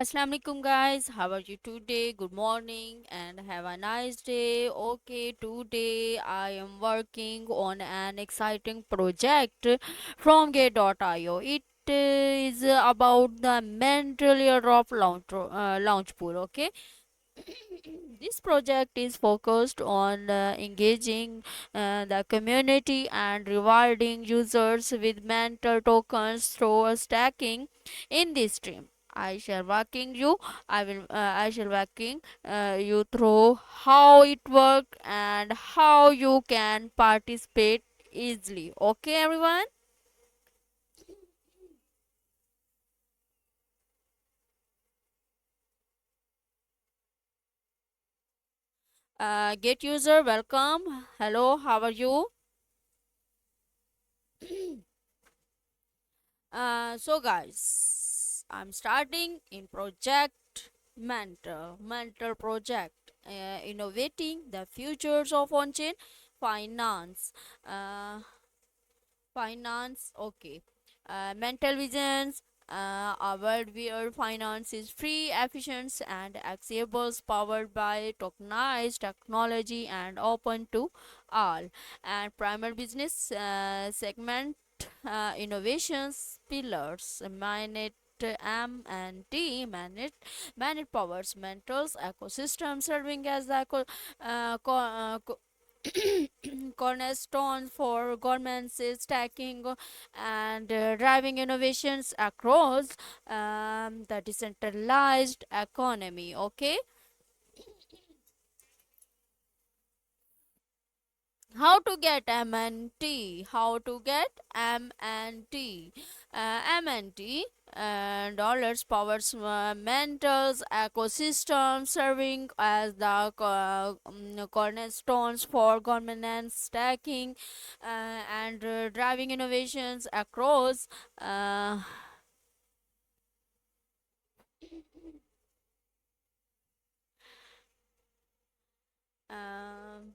Assalamu alaikum guys, how are you today? Good morning and have a nice day. Okay, today I am working on an exciting project from Gate.io. It is about the mental year of Launchpool. Okay, this project is focused on engaging the community and rewarding users with mental tokens through stacking in this stream. I shall walking you through how it works and how you can participate easily. Okay, everyone. Get user, welcome. Hello, how are you? So guys, I'm starting in project mentor project, innovating the futures of on-chain finance. Uh, finance, okay. Mental visions. A world where finance is free, efficient, and accessible, powered by tokenized technology and open to all. And primary business segment innovations pillars managed managed powers mentors ecosystem serving as the cornerstone for governments is stacking and driving innovations across the decentralized economy. Okay, how to get MNT? How to get MNT? MNT and dollars powers mentors ecosystem serving as the cornerstones for governance stacking and driving innovations across uh, um,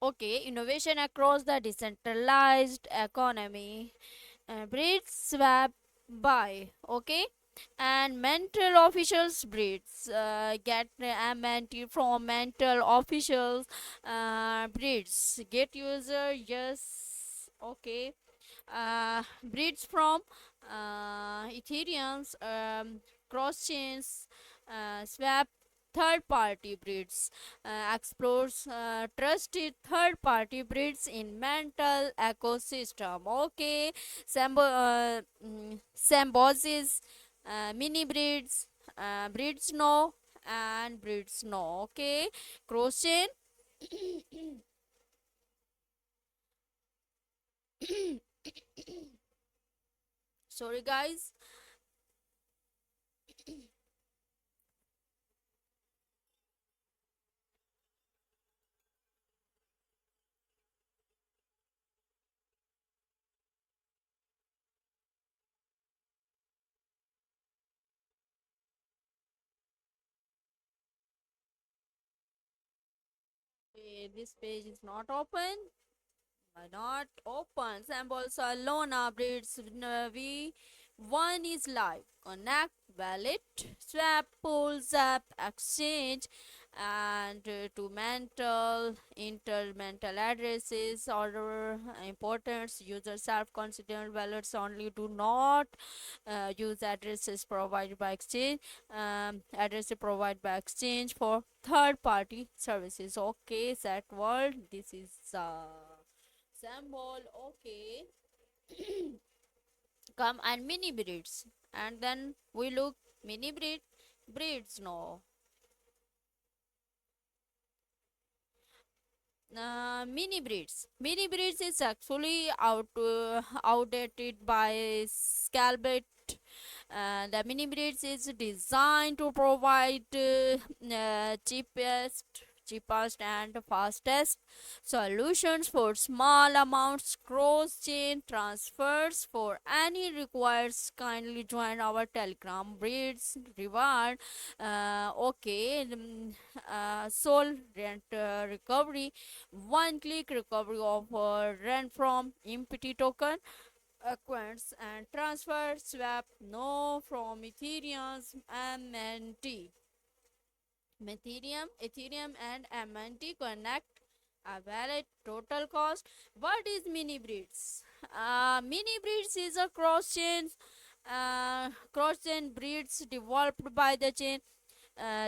okay, innovation across the decentralized economy. Breeds swap by, okay, and mental officials breeds get MNT from mental officials breeds get user, yes, okay, breeds from Ethereum's cross chains swap third party breeds explores trusted third party breeds in mental ecosystem. Okay, symbiosis, mini breeds, breeds no and breeds no. Okay, cross chain. Sorry guys. This page is not open. Why not open? Symbols are Lona breeds V. One is live. Connect, wallet, swap, pull, zap, exchange, and to mental, intermental addresses, order importance, user self-considered wallets only do not use addresses provided by exchange, addresses provided by exchange for third-party services. Okay, set world. This is symbol. Okay, come and mini breeds, and then we look mini breeds. No, mini breeds is actually outdated by Scalbit. The mini breeds is designed to provide cheapest and fastest solutions for small amounts cross chain transfers. For any requires, kindly join our telegram breeds reward. Okay, soul rent recovery, one click recovery of rent from empty token, acquaints and transfer swap no from Ethereum's MNT. Ethereum and MNT connect a valid total cost. What is mini breeds? Mini breeds is a cross chain breeds developed by the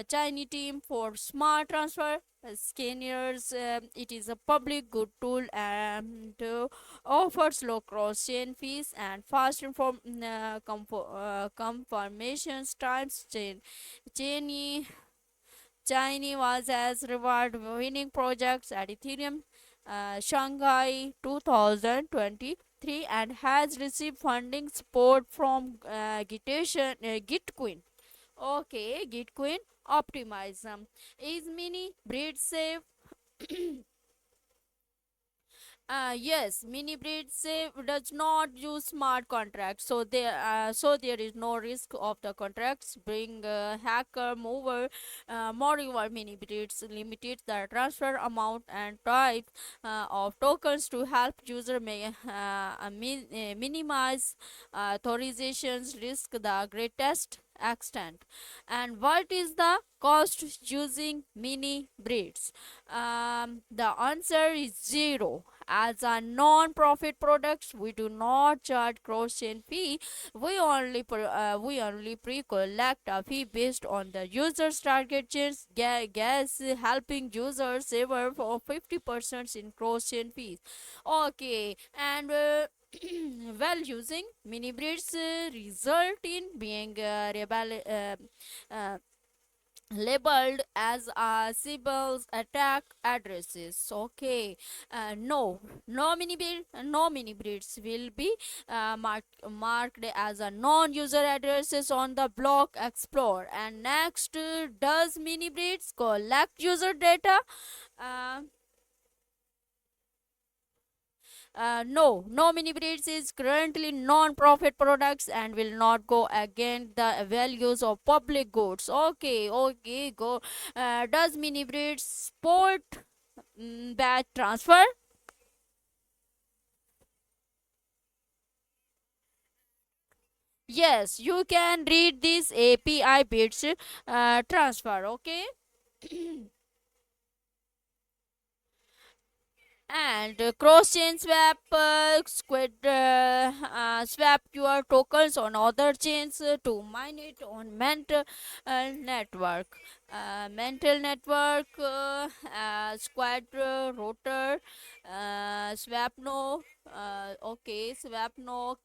Chinese team for smart transfer. Scanners, it is a public good tool and offers low cross chain fees and fast confirmations times. Chain China was as reward winning projects at Ethereum Shanghai 2023 and has received funding support from Gitcoin. Okay, Gitcoin optimism is mini breed safe. Yes, mini breed safe does not use smart contracts, so there is no risk of the contracts being hacker mover. Moreover, mini breeds limited the transfer amount and type of tokens to help user minimize authorizations risk the greatest extent. And what is the cost using mini breeds? The answer is zero. As a non-profit products, we do not charge cross-chain fee. We only pre-collect a fee based on the user's target chains. Gas helping users save for 50% in cross-chain fees. Okay, and well, using mini breeds result in being uh, labeled as Sibyl's attack addresses. Okay, no mini breeds will be marked as a non-user addresses on the block explorer. And next, does mini breeds collect user data? Uh, no mini breeds is currently non-profit products and will not go against the values of public goods. Okay, go. Does mini breeds support batch transfer? Yes, you can read this API bits transfer. Okay. And cross-chain swap your tokens on other chains to mine it on mental network squad rotor swapno swapno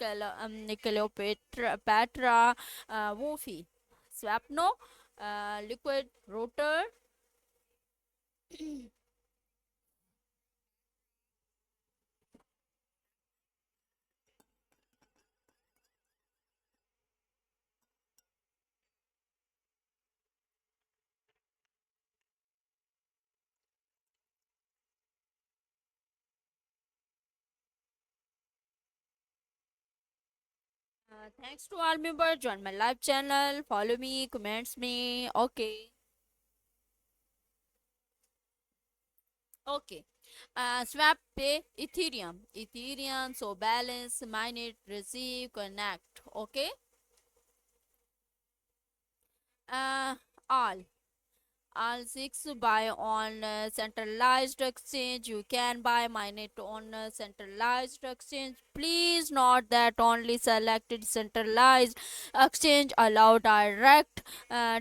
Cleopatra Patra Wofi swapno liquid rotor. Thanks to all members. Join my live channel. Follow me. Comments me. Okay. Okay. Swap pay Ethereum. Ethereum. So balance, mine it, receive, connect. Okay. Uh, all. All six buy on centralized exchange. You can buy mine it on centralized exchange. Please note that only selected centralized exchange allow direct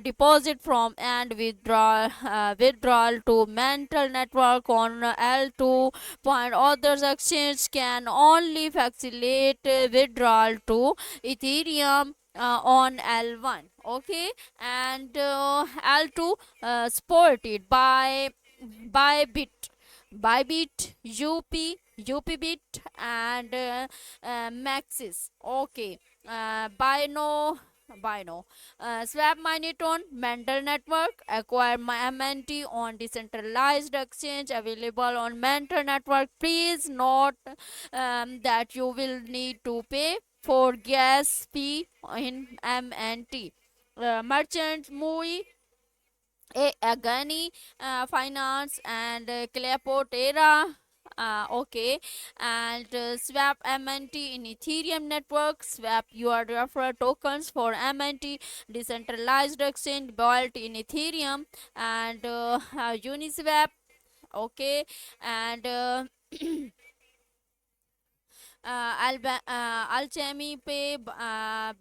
deposit from and withdrawal to mental network on L2 point. Others exchange can only facilitate withdrawal to Ethereum on L1. Okay, and L2 supported by bit Bybit, UPBit, and Maxis. Okay, Bino. Swap Moniton, Mental Network, acquire my MNT on decentralized exchange available on Mental Network. Please note that you will need to pay for gas fee in MNT. Merchant Mui Agani Finance and Cleopatra Okay, and swap MNT in Ethereum network. Swap your referral tokens for MNT decentralized exchange built in Ethereum, and Uniswap. Okay, and Alchemy Pay,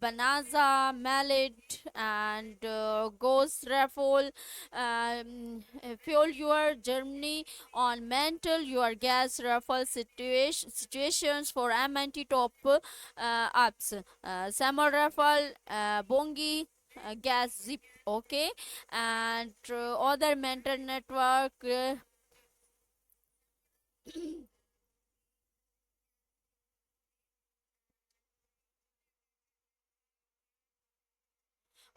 Banaza, Mallet, and Ghost Raffle. Fuel your journey on mental your gas raffle situations for MNT top ups. Summer Raffle, Bongi, Gas Zip. Okay, and other mental network.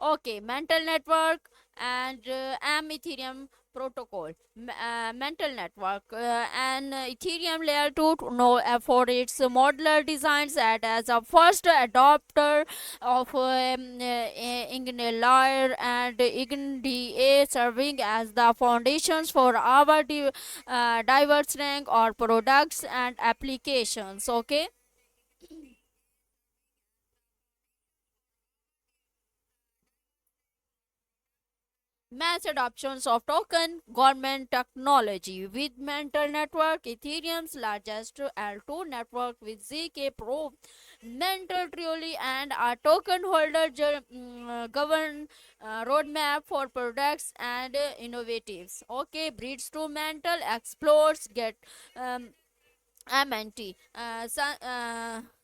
Okay, mental network and AM Ethereum protocol. Mental network and Ethereum layer 2 know for its modular designs and as a first adopter of Ignore and IgnDA serving as the foundations for our diverse rank or products and applications. Okay. Mass adoptions of token government technology with mental network Ethereum's largest L2 network with ZK Pro mental truly and a token holder govern roadmap for products and innovatives. Okay, breeds to mental explores get um, MNT.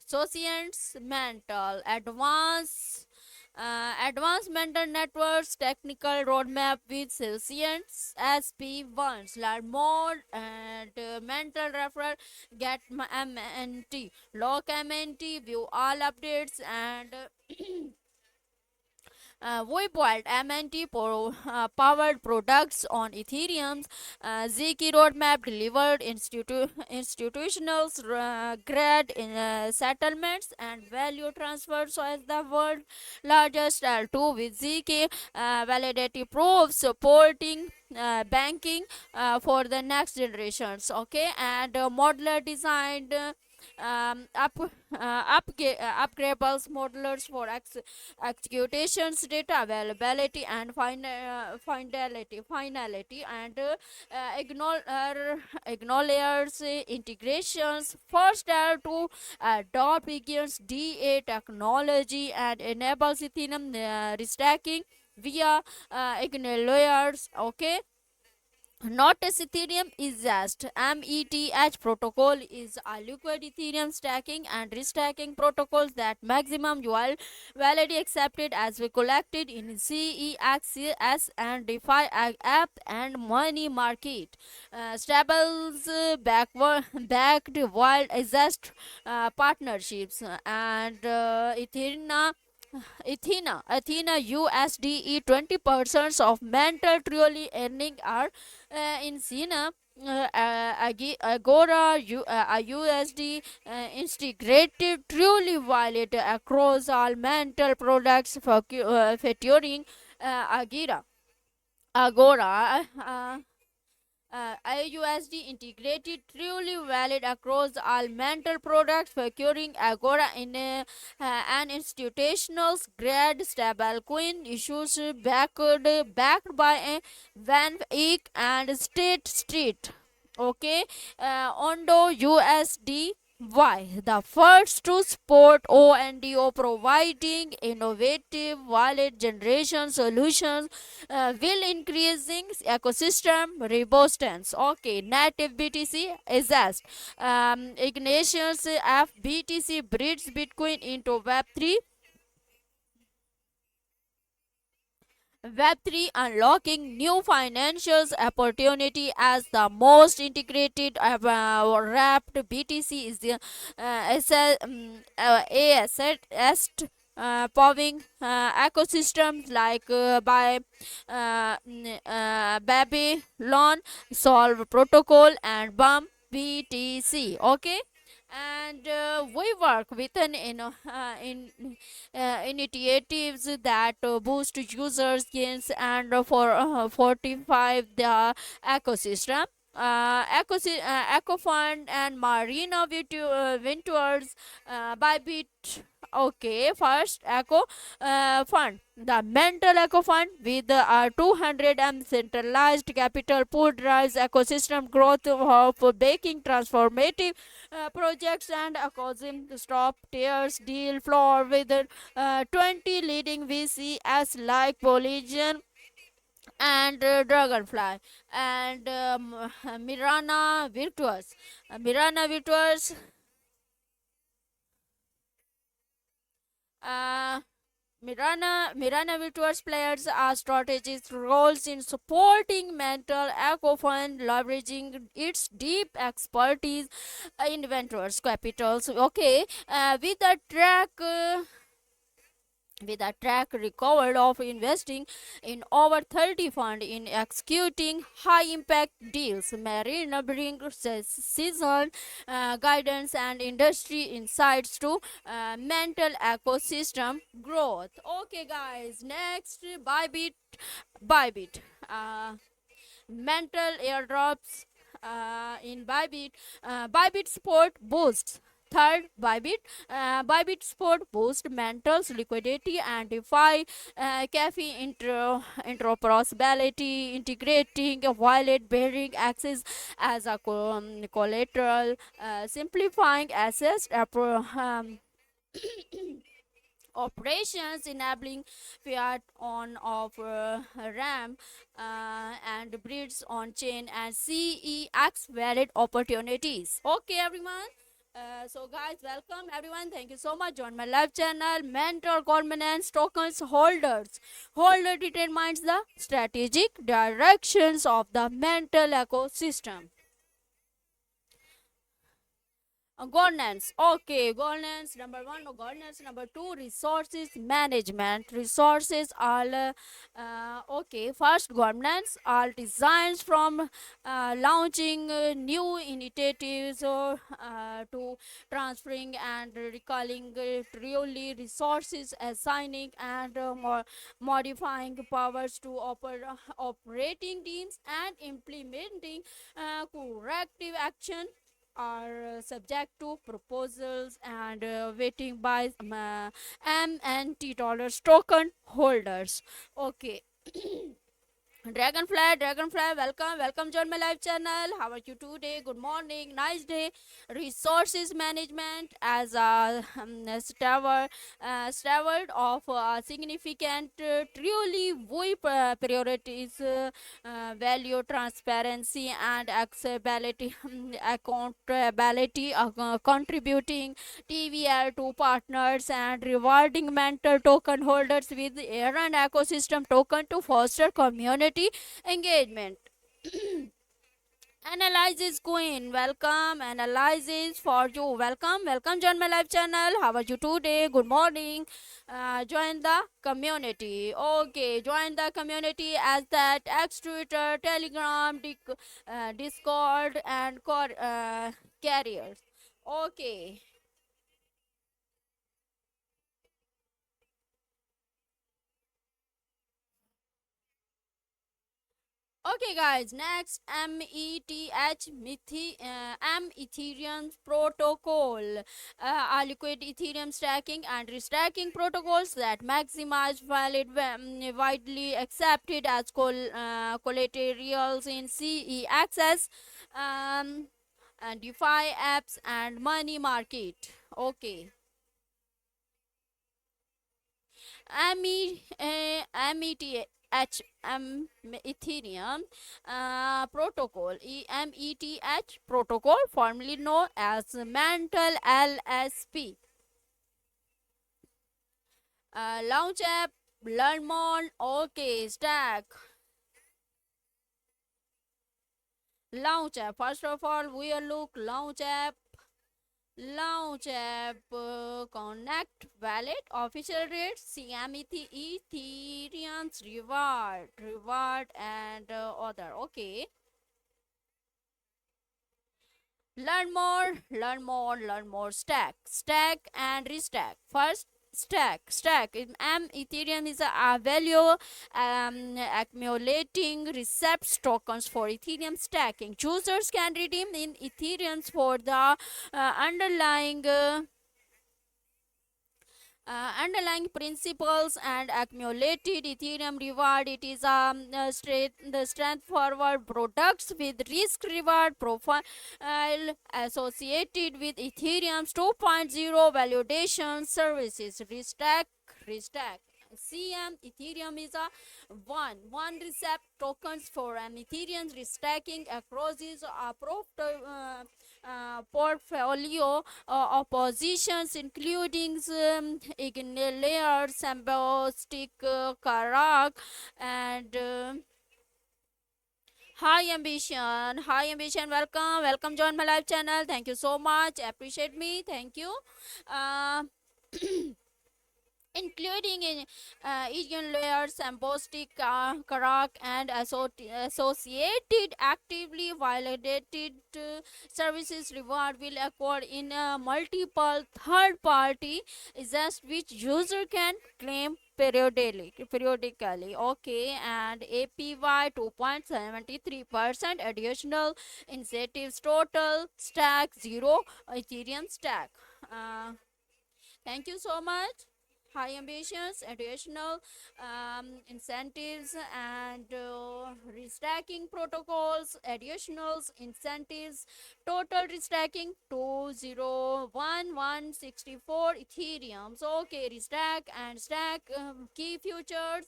Socients mental advanced mental networks technical roadmap with Socients SP1s learn more and mental referral get MNT lock MNT view all updates and we built MNT powered products on Ethereum's Zk roadmap delivered institutional grade in settlements and value transfers so as the world largest L2 with Zk validated proofs supporting banking for the next generations. Okay, and modular designed upgradables modelers for executations data availability and finality and acknowledges integrations first to adopt begins DA technology and enables Ethereum restacking via acknowledgers. Okay, not as Ethereum is just METH protocol is a liquid Ethereum stacking and restacking protocols that maximum UL validity accepted as we collected in CEXS and DeFi app and money market. Stables backed wild exist partnerships and Athena USDE 20% of mental truly earning are in Sina. Agora USD integrated truly valid across all mental products for featuring Agira. Agora IUSD integrated truly valid across all mental products procuring Agora in an institutional grade stablecoin issues backed by a Van Eyck and State Street. Okay, Ondo USD. Why? The first to support ONDO providing innovative wallet generation solutions will increasing ecosystem robustness. Okay, native BTC is as Ignatius FBTC breeds Bitcoin into Web3 unlocking new financial opportunity as the most integrated wrapped BTC is the asset powering ecosystems like by Babylon Solve Protocol and BUM BTC. Okay, and we work within initiatives that boost users gains and for fortify the ecosystem. EcoFund and Marina Ventures, Bybit. Okay, first Eco Fund. The Mental Eco Fund with 200 M centralized capital pool drives ecosystem growth of baking transformative projects and causing stop tears deal floor with 20 leading VCS like Polygon and Dragonfly and Mirana Virtuous. Mirana Virtuous. Uh, Mirana Virtuous players are strategic roles in supporting mental eco fund, leveraging its deep expertise in ventures capitals. Okay, with a track record of investing in over 30 funds in executing high impact deals. Marina brings seasoned guidance and industry insights to mental ecosystem growth. Okay, guys, next Bybit. Mental airdrops in Bybit. Bybit Sport boosts. Third, Bybit Sport boost mentals liquidity and DeFi cafe interoperability, integrating a wallet bearing access as a collateral, simplifying assets operations, enabling fiat on of RAM and breeds on chain and CEX valid opportunities. Okay, everyone. So guys, welcome everyone. Thank you so much on my live channel. Mentor governance tokens holders. Holder determines the strategic directions of the mental ecosystem. Governance. Okay, governance number one. Governance number two. Resources management. Resources are okay. First, governance are designs from launching new initiatives or to transferring and recalling truly resources, assigning and modifying powers to operating teams and implementing corrective action are subject to proposals and waiting by M&T dollars token holders. Okay. Welcome, join my live channel. How are you today? Good morning, nice day. Resources management as a steward of significant, truly we priorities value transparency and accessibility, accountability, contributing TVL to partners and rewarding mental token holders with errand ecosystem token to foster community engagement. Analysis Queen, welcome. Analysis for you, welcome. Join my live channel. How are you today? Good morning. Join the community. Okay, join the community as that X Twitter, Telegram, Discord, and carriers. Okay. Okay, guys. Next, M Ethereum protocol, are liquid Ethereum stacking and restacking protocols that maximize widely accepted as collaterals in CE access, um, and DeFi apps and money market. Okay. METH Ethereum protocol, EMETH protocol, formerly known as Mantle LSP. Launch app, learn more. Okay, stack. Launch app. First of all, we'll look launch app. Launch app, connect wallet, official rates, CMET, Ethereum's reward and other. Okay. Learn more. Stack and restack. First, stack. Ethereum is a value accumulating receipts tokens for Ethereum stacking. Users can redeem in Ethereums for the underlying underlying principles and accumulated Ethereum reward. It is the strength forward products with risk reward profile associated with Ethereum's 2.0 validation services. Restack. CM Ethereum is a one receipt tokens for an Ethereum restacking across his portfolio of positions, including Ignalier, Symbiotic, Karak, and High Ambition. High Ambition, welcome, join my live channel. Thank you so much. Appreciate me. Thank you. Uh, including in Asian layers, Ambostic, Karak, and associated actively validated services reward will occur in multiple third party is which user can claim periodically. Okay, and APY 2.73% additional incentives, total stack 0 Ethereum stack. uh, Thank you so much. High ambitions, additional incentives, and restacking protocols, additional incentives, total restacking 201164 Ethereum. So, okay, restack and stack key futures,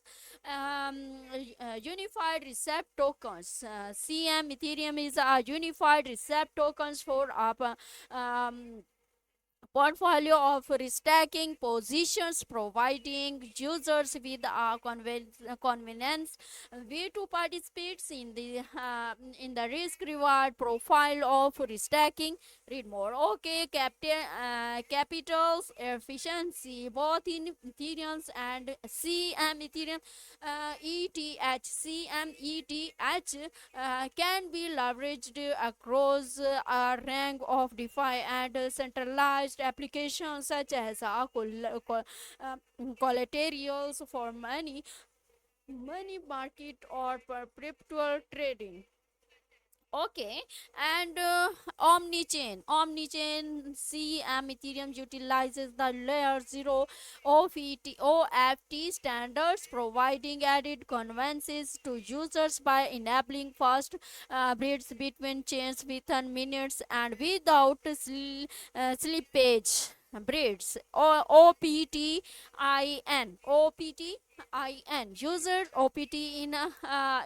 unified receipt tokens. CM Ethereum is a unified receipt tokens for portfolio of restacking positions, providing users with a convenience way to participate in the risk reward profile of restacking. Read more. Okay, capitals efficiency both in Ethereum and CM Ethereum. ETH can be leveraged across a range of DeFi and centralized applications such as collaterals for money market or perpetual trading. Okay, and omnichain CM Ethereum utilizes the layer 0 OFT standards, providing added conveniences to users by enabling fast bridges between chains within minutes and without slippage. Bridges or OPTIN users OPT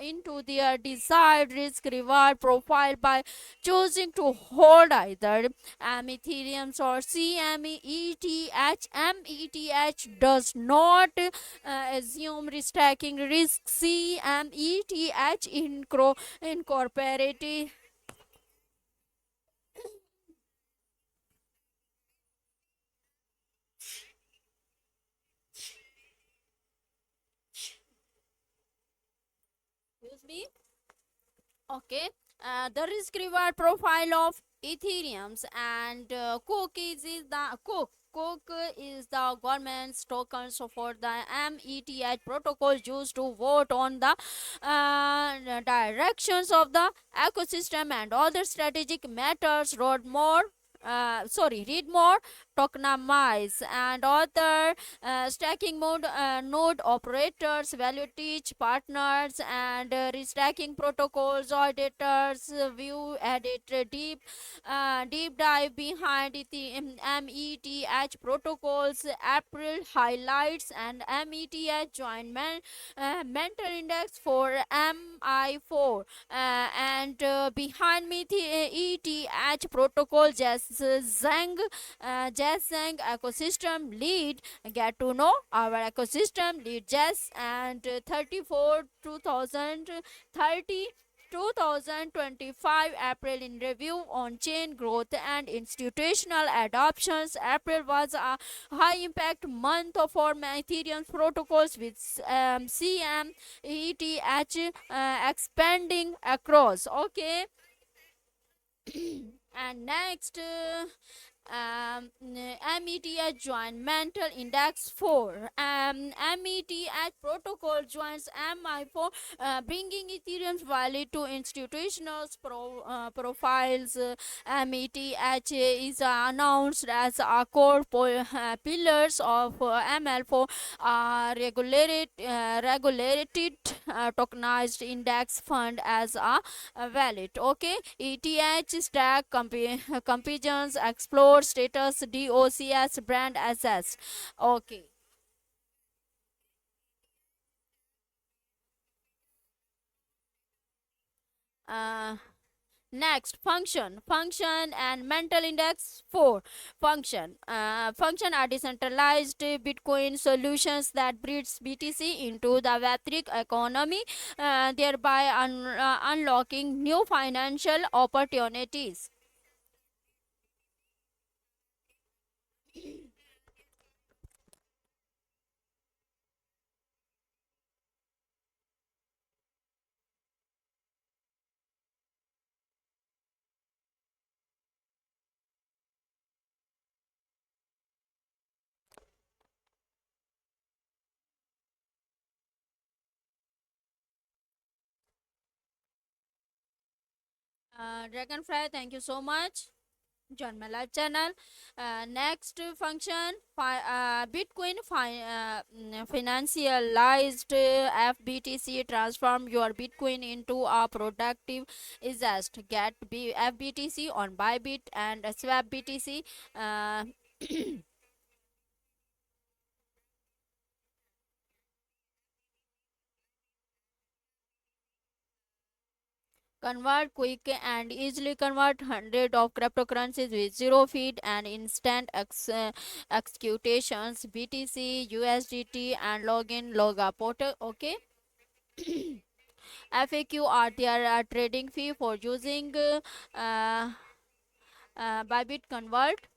into their desired risk reward profile by choosing to hold either Ethereum or CMETH. METH does not assume restacking risk. CMETH incorporated. Excuse me. Okay, the risk reward profile of Ethereum's and cookies is the Cook is the government's tokens for the METH protocol used to vote on the directions of the ecosystem and other strategic matters. Read more, tokenomize and other stacking mode node operators, value teach partners, and restacking protocols auditors view edit deep dive behind the METH protocols. April highlights and METH joint mental index for MI4 and behind me the ETH protocol Jazz Zhang ecosystem lead. Get to know our ecosystem lead Jazz and 34 2030 2025 April in review on chain growth and institutional adoptions. April was a high impact month for Ethereum protocols with CMETH expanding across. Okay, and next METH join Mental Index 4. METH protocol joins MI4, bringing Ethereum's value to institutional profiles. METH is announced as a core pillars of ML4, regulated tokenized index fund as a valid. Okay, ETH stack competitions explore status DOCS brand assets. Okay. Uh, Next, function and mental index 4. Function are decentralized Bitcoin solutions that bridge BTC into the Web3 economy, thereby unlocking new financial opportunities. Dragonfly, thank you so much. Join my live channel. Next function, Bitcoin financialized FBTC. Transform your Bitcoin into a productive asset. Get FBTC on Bybit and Swap BTC. Uh, Convert quick and easily convert hundred of cryptocurrencies with zero feed and instant executations. BTC, USDT, and login loga portal. Okay. FAQ are there trading fee for using Bybit Convert.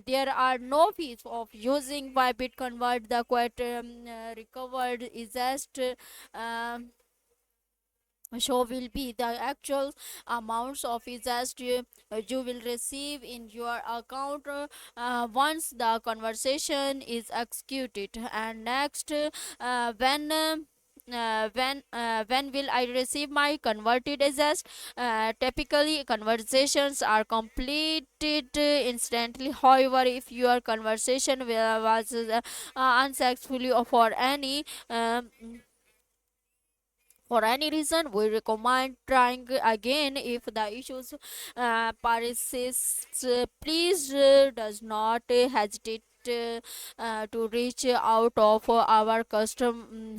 There are no fees of using Bybit Convert. The quite recovered is just show will be the actual amounts of interest you will receive in your account once the conversation is executed. And next, when will I receive my converted assets? Typically, conversations are completed instantly. However, if your conversation was unsuccessfully or for any reason, we recommend trying again. If the issues persists, please does not hesitate to reach out of our customer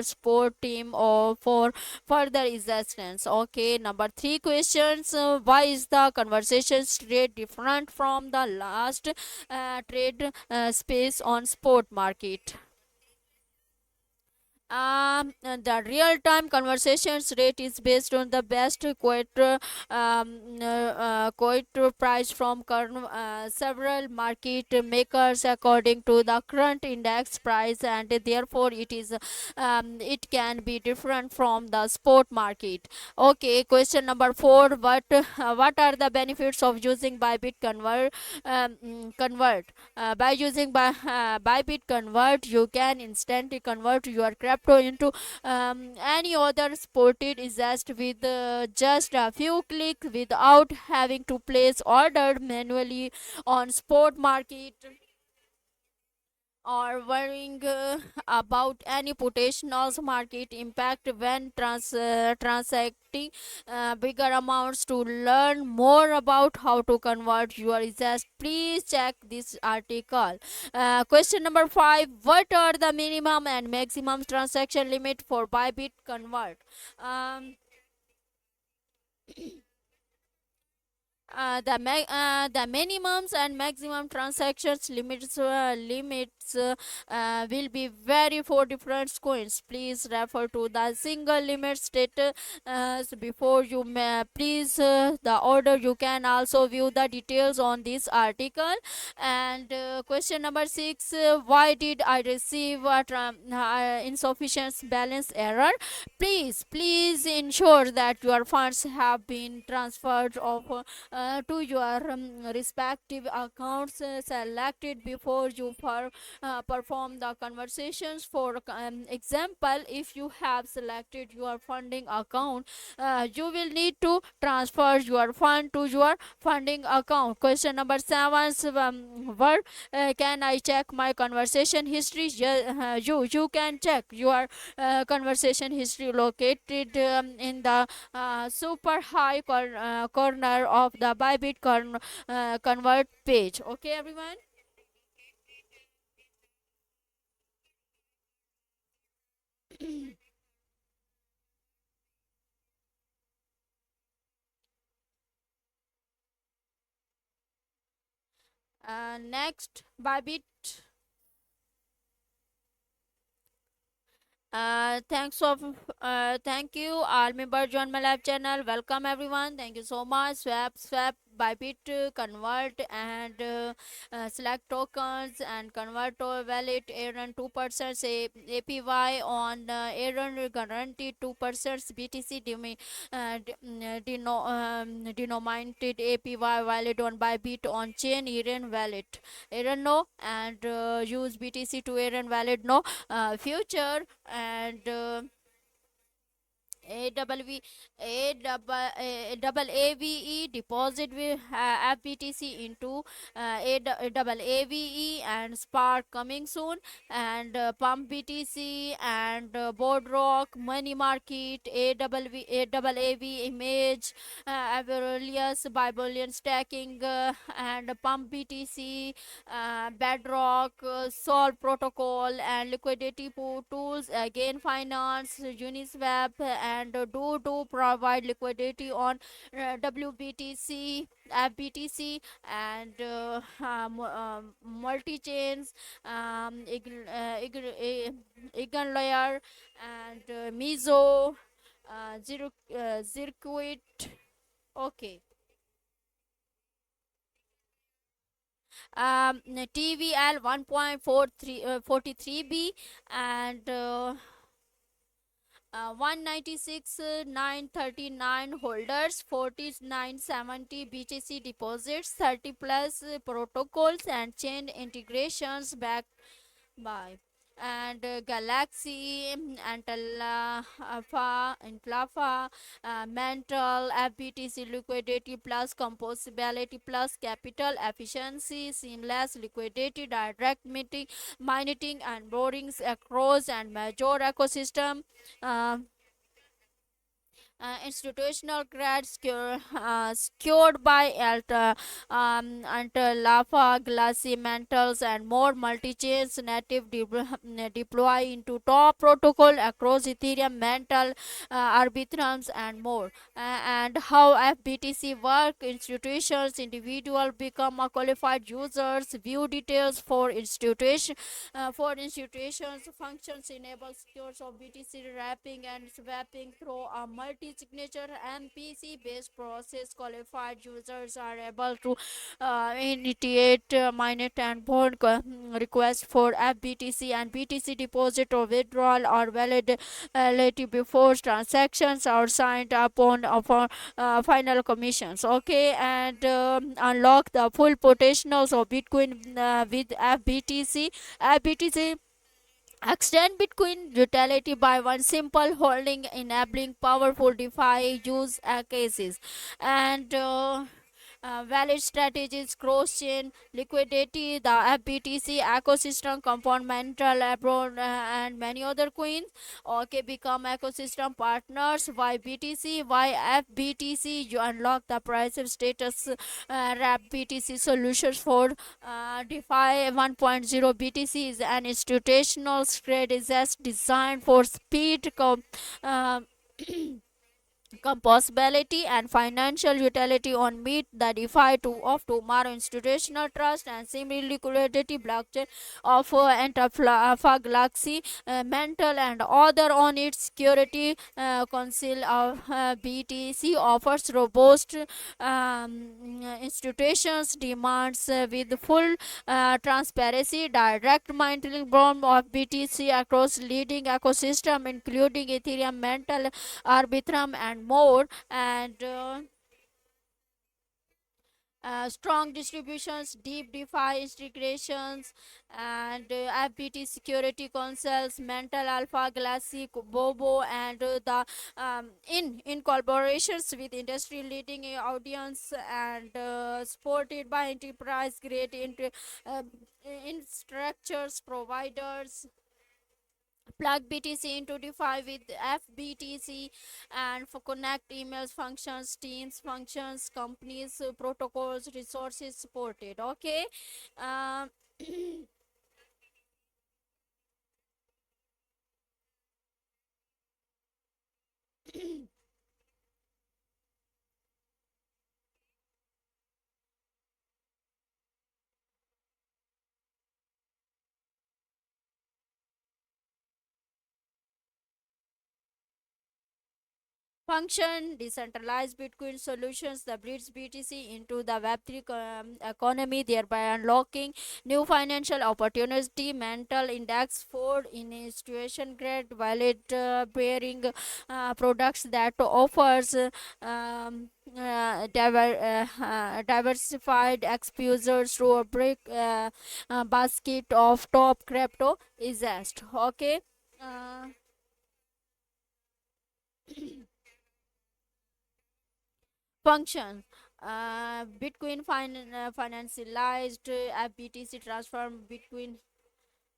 support team or for further assistance. Okay, number three questions. Why is the conversation rate different from the last trade space on spot market? The real-time conversations rate is based on the best quote price from several market makers according to the current index price, and therefore it can be different from the spot market. Okay, question number four. What are the benefits of using Bybit convert? By using Bybit Convert, you can instantly convert your crypto into any other supported asset with just a few clicks without having to place order manually on spot market or worrying about any potential market impact when transacting bigger amounts. To learn more about how to convert your assets, please check this article. Question number 5. What are the minimum and maximum transaction limit for Bybit Convert? um, the minimums and maximum transactions limits will be vary for different coins. Please refer to the single limit status before you may please the order. You can also view the details on this article. And question number 6. Why did I receive a insufficient balance error? Please ensure that your funds have been transferred of to your respective accounts selected before you perform the conversations. For example, if you have selected your funding account, you will need to transfer your fund to your funding account. Question number 7, where can I check my conversation history? You can check your conversation history located in the super high corner of the Bybit convert page. Okay, everyone. Next, Bybit. Thank you, all member join my live channel. Welcome everyone. Thank you so much. Swap, Bybit, convert and select tokens and convert to wallet. Earn 2% APY on earn guaranteed 2% BTC denominated APY valid on Bybit on chain Earn wallet. Earn no and use BTC to earn valid no future and AWV, double AVE deposit with FBTC into double AVE and Spark coming soon and Pump BTC and Boardrock Money Market double AV Image Aurelius Bybolian Stacking and Pump BTC Bedrock Sol Protocol and liquidity tools again finance Uniswap and do provide liquidity on WBTC FBTC and multi chains Eigenlayer and Mizo Circuit. Okay. TVL 1.43 B and 196 939 holders, 4970 BTC deposits, 30 plus protocols and chain integrations backed by and Galaxy Antalpha Mental FBTC liquidity plus composability plus capital efficiency seamless liquidity direct mining and borrowings across and major ecosystem. uh, institutional grad secured by Lava, Glassy, Mantles, and more multi-chains native deploy into top protocol across Ethereum, Mantle, Arbitrums, and more. And how FBTC work, institutions, individual become a qualified users, view details for institutions, functions enable secures of BTC wrapping and swapping through a multi-signature MPC-based process. Qualified users are able to initiate, minute, and bond request for FBTC and BTC deposit or withdrawal or validity before transactions are signed upon for final commissions. Okay, and unlock the full potentials of Bitcoin with FBTC. FBTC extend Bitcoin utility by one simple holding, enabling powerful DeFi use cases and valid strategies, cross-chain liquidity, the FBTC ecosystem, componental abroad, and many other coins. Okay, become ecosystem partners. Why BTC? Why FBTC? You unlock the price of status wrap BTC solutions for DeFi 1.0. BTC is an institutional strategy designed for speed. Uh, Composability and financial utility on meet the DeFi of tomorrow institutional trust and similarly liquidity blockchain of Entafla Galaxy mental and other on its security council of BTC offers robust institutions demands with full transparency direct mining bomb of BTC across leading ecosystem including Ethereum mental Arbitrum and more and Strong distributions, deep DeFi integrations, and FBT security consoles, Mental Alpha, Glassy, Bobo, and the in collaborations with industry leading audience and supported by enterprise grade uh, in structures providers. Plug BTC into DeFi with FBTC and for connect emails functions, teams functions, companies, protocols, resources supported. Okay. Um, function decentralized Bitcoin solutions that bridge BTC into the Web3 economy, thereby unlocking new financial opportunity. Mental index for in institution grade valid bearing products that offers diversified exposures through a brick basket of top crypto is asked. Okay. Uh, function Bitcoin financialized FBTC transform Bitcoin.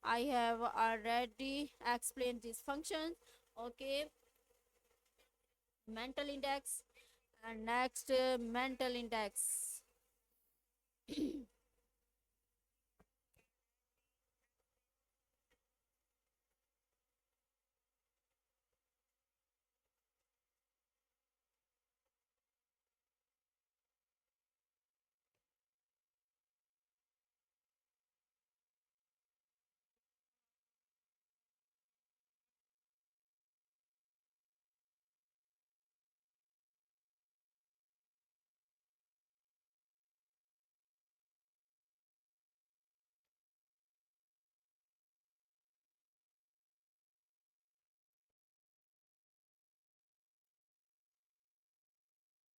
I have already explained this function. Okay. Mental index. And next, mental index.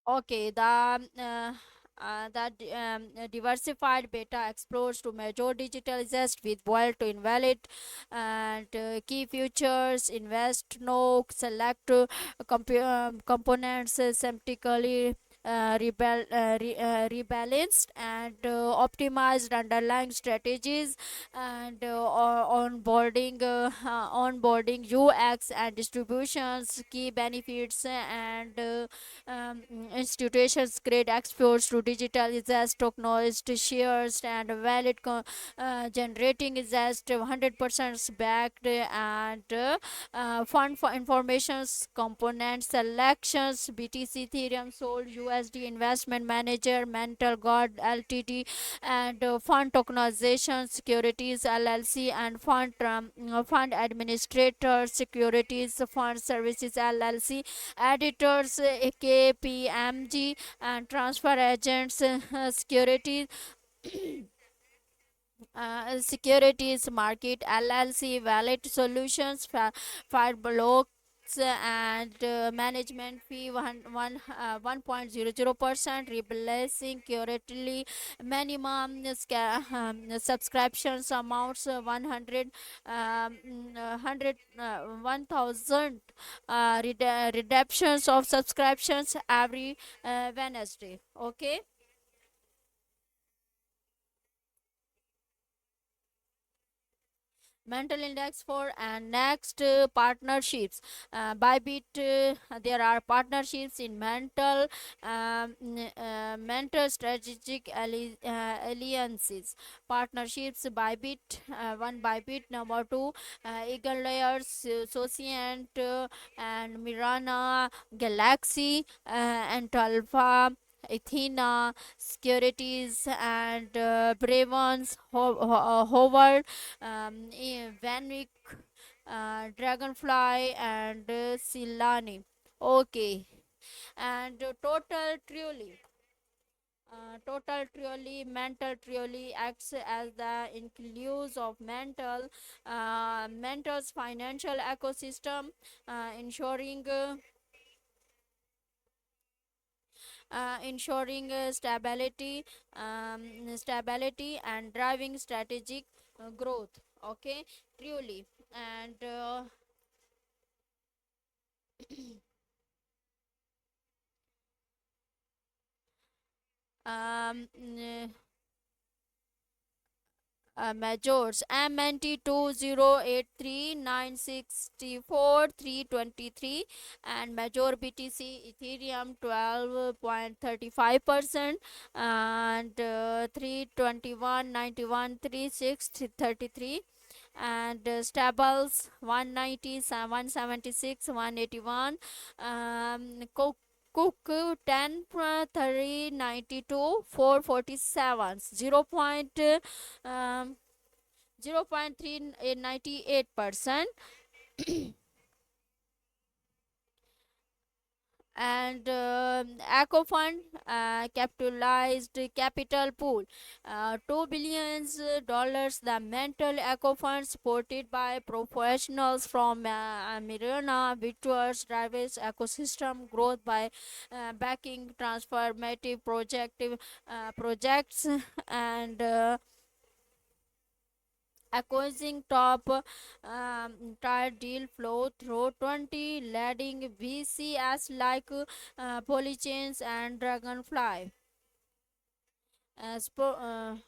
Okay, diversified beta explores to major digital assets with wild to invalid and key features. Invest no select components symptomatically rebalanced and optimized underlying strategies and onboarding UX and distributions key benefits and institutions create exports to digital is as tokenized shares and valid generating is as 100% backed and fund for informations component selections BTC Ethereum sold USD investment manager mental god Ltd and fund tokenization securities LLC and fund administrator securities fund services LLC editors KPMG and transfer agents securities market LLC wallet solutions fire blocks and management fee 1.00% replacing currently minimum subscriptions amounts 100 100 1000 redemptions of subscriptions every Wednesday. Okay. Mental index for and next partnerships bybit there are partnerships in mental strategic alliances partnerships bybit one bybit number two eagle layers sociant and mirana galaxy and alpha Athena, Securities, and Bravons, Howard, Van Dragonfly, and Silani. Okay, and total truly mental truly acts as the inclusion of mentor's financial ecosystem ensuring ensuring stability and driving strategic growth. Okay, truly. And um, Majors MNT 2083964323 and Major BTC Ethereum 12.35% and 321.913633 and Stables 190 176 181 Cook 10 30 92 447 um, 0.398% and Eco Fund capitalized capital pool $2 billion. The mental Eco Fund supported by professionals from Mirana Virtuous drives ecosystem growth by backing transformative projects and acquiring top tier deal flow through 20 leading VCs like Polychains and Dragonfly. Uh, spo-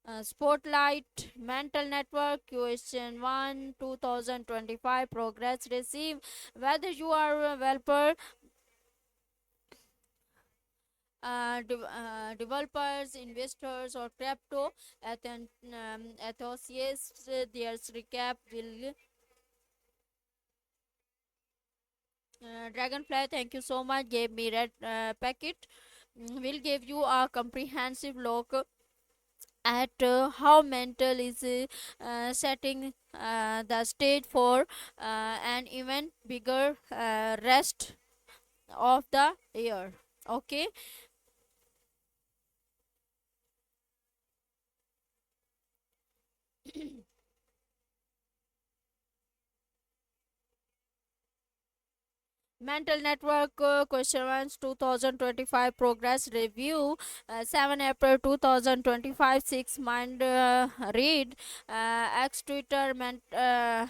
uh, Spotlight Mental Network Question 1 2025 Progress Receive. Whether you are a developer, developers, investors, or crypto enthusiasts, their recap will Dragonfly, thank you so much. Gave me red packet. Will give you a comprehensive look at how mental is setting the stage for an even bigger rest of the year. Okay. Mental Network Question 1 2025 Progress Review 7 April 2025 6 Mind Read X Twitter Mental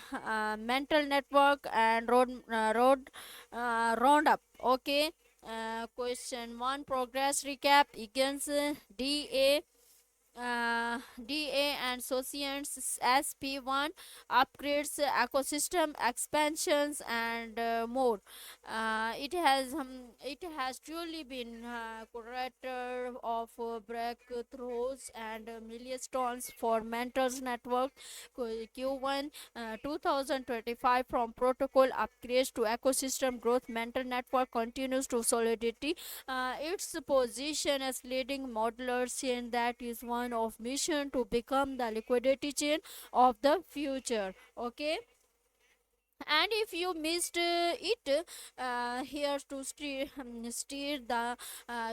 Network and Roundup. Okay. Question 1 Progress Recap against DA and Associates SP1 upgrades, ecosystem expansions, and more. It has truly been curator of breakthroughs and milestones for Mentors Network Q1 2025 from protocol upgrades to ecosystem growth. Mentor Network continues to solidity its position as leading modular chain that is one of mission to become the liquidity chain of the future. Okay, and if you missed it, here to steer the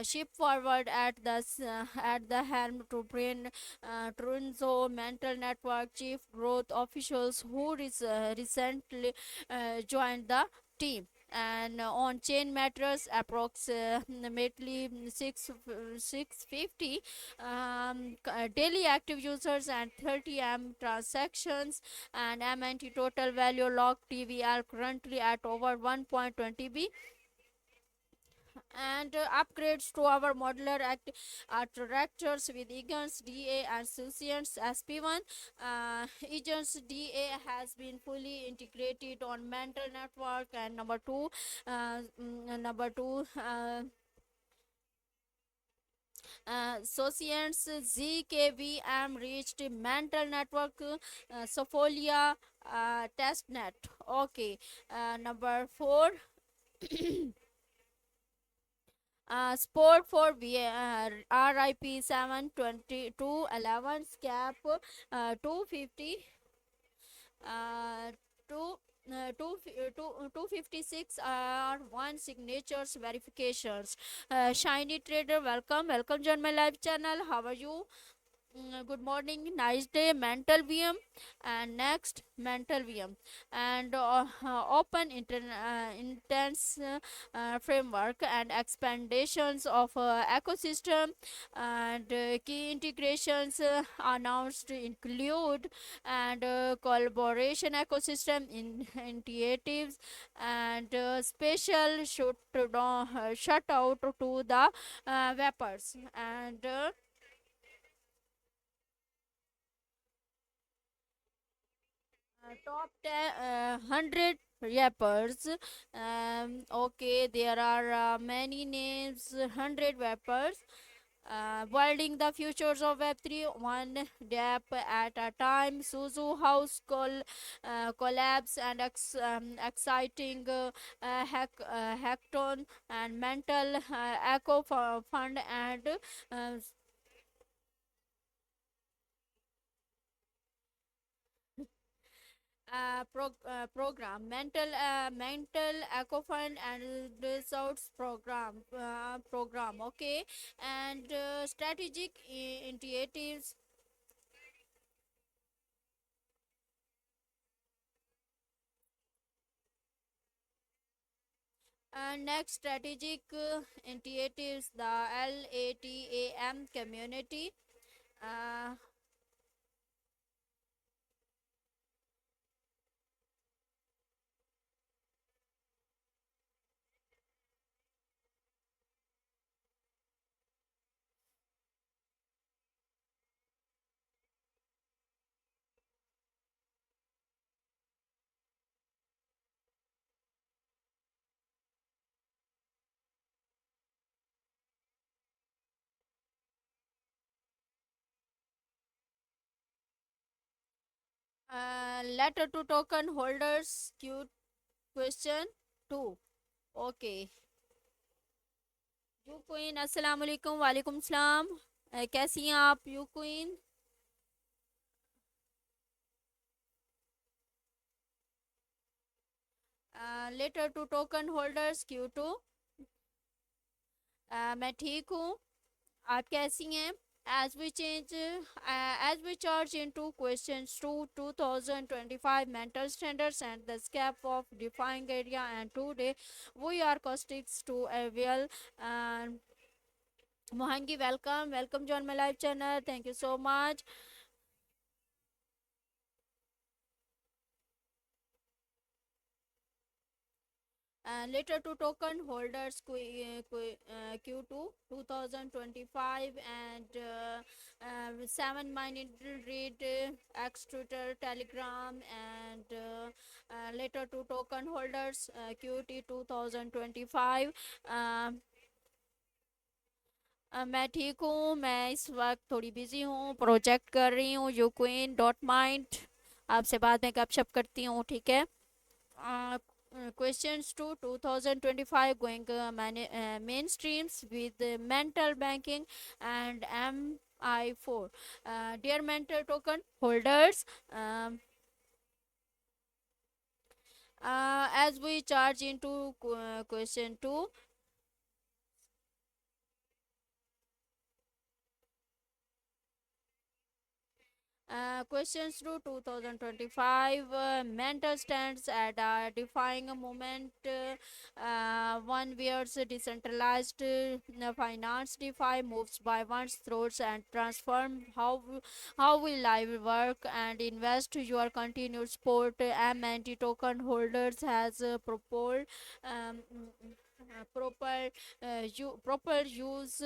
ship forward at the helm to bring Trunzo Mental Network chief growth officials who recently joined the team. And on chain matters, approximately 650 daily active users and 30 transactions and MNT total value locked TVR currently at over 1.20 B and upgrades to our modular attractors with Egan's DA and Associates SP1. Egan's DA has been fully integrated on mental network and number two Associates ZKVM reached mental network Sofolia testnet. Okay, number four. Sport for RIP 72211 scap 250 uh, 2 256 are one signatures verifications. Shiny trader, welcome, welcome, join my live channel. How are you? Good morning, nice day, mental VM, and next mental VM, and open intense framework and expansions of ecosystem, and key integrations announced include and collaboration ecosystem initiatives and special shut out to the vapors and top 10, 100 rappers. Okay, there are many names, 100 rappers. Building the futures of Web3 one dap at a time. Suzu House collabs and exciting hackathon and mental echo fund and uh, program mental eco fund and results program. Okay, and strategic initiatives. Next strategic initiatives, the LATAM community. uh, Letter to token holders, Q question 2. Okay, you queen अस्सलाम वालेकुम, वालेकुम सलाम। कैसी हैं आप you queen? Letter to token holders Q2। मैं ठीक हूँ, आप कैसी हैं? As we change, as we charge into questions to 2025 mental standards and the scope of defining area, and today we are caustic to avail and Mohangi, welcome, welcome to my live channel. Thank you so much. Later to token holders Q2 2025 and 7 minded read X Twitter Telegram and later to token holders QT 2025। मैं ठीक हूँ, मैं इस वक्त थोड़ी busy हूँ, project कर रही हूँ। यू क्वीन डॉट माइंड, आपसे बाद में गपशप करती हूँ, ठीक है? Questions to 2025 going mainstreams with mental banking and MI4. Dear mental token holders, as we charge into question 2, questions to 2025 mental stands at defying a moment. One wears decentralized finance. DeFi moves by one's throats and transform how we live, work, and invest. Your continued support, MNT token holders has proper proper use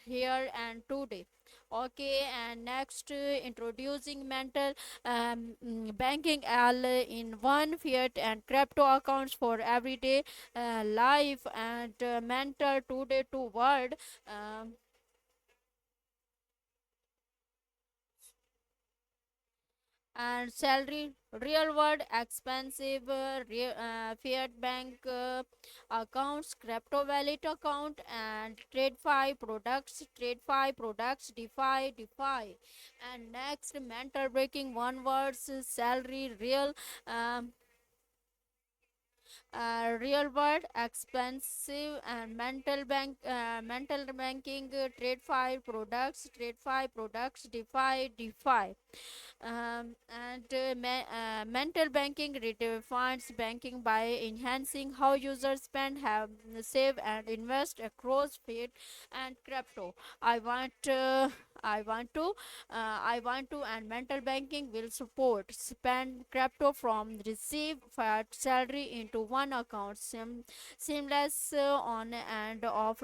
here and today. Okay, and next introducing mental banking all in one fiat and crypto accounts for everyday life and mental today to world. um, and salary real world expensive fiat bank accounts, crypto wallet account, and trade fi products, defi. And next mental breaking one words salary real um, Real world expensive and mental banking, trade five products, DeFi. Mental banking redefines banking by enhancing how users spend, have, save, and invest across fiat and crypto. I want, uh, I want to, and mental banking will support spend crypto from receive fiat salary into one account, seamless on and off.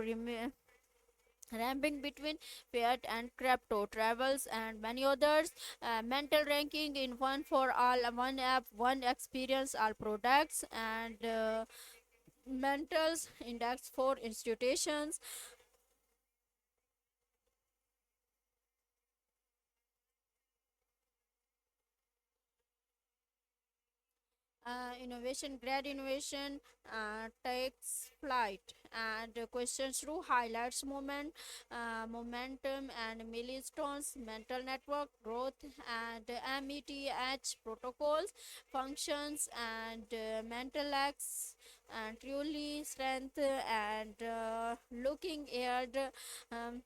Ramping between fiat and crypto travels and many others. Mental ranking in one for all, one app, one experience, all products, and mentals index for institutions. Innovation, great innovation takes flight, and questions through highlights momentum and milestones, mental network growth, and METH protocols, functions, and mental acts, and truly strength, and looking at um,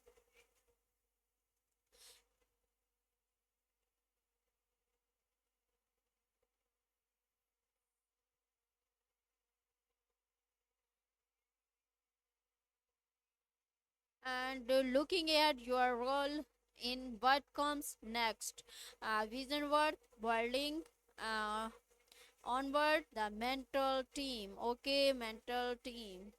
looking at your role in what comes next. Vision worth building. Uh, Onward, the mental team. Okay, mental team.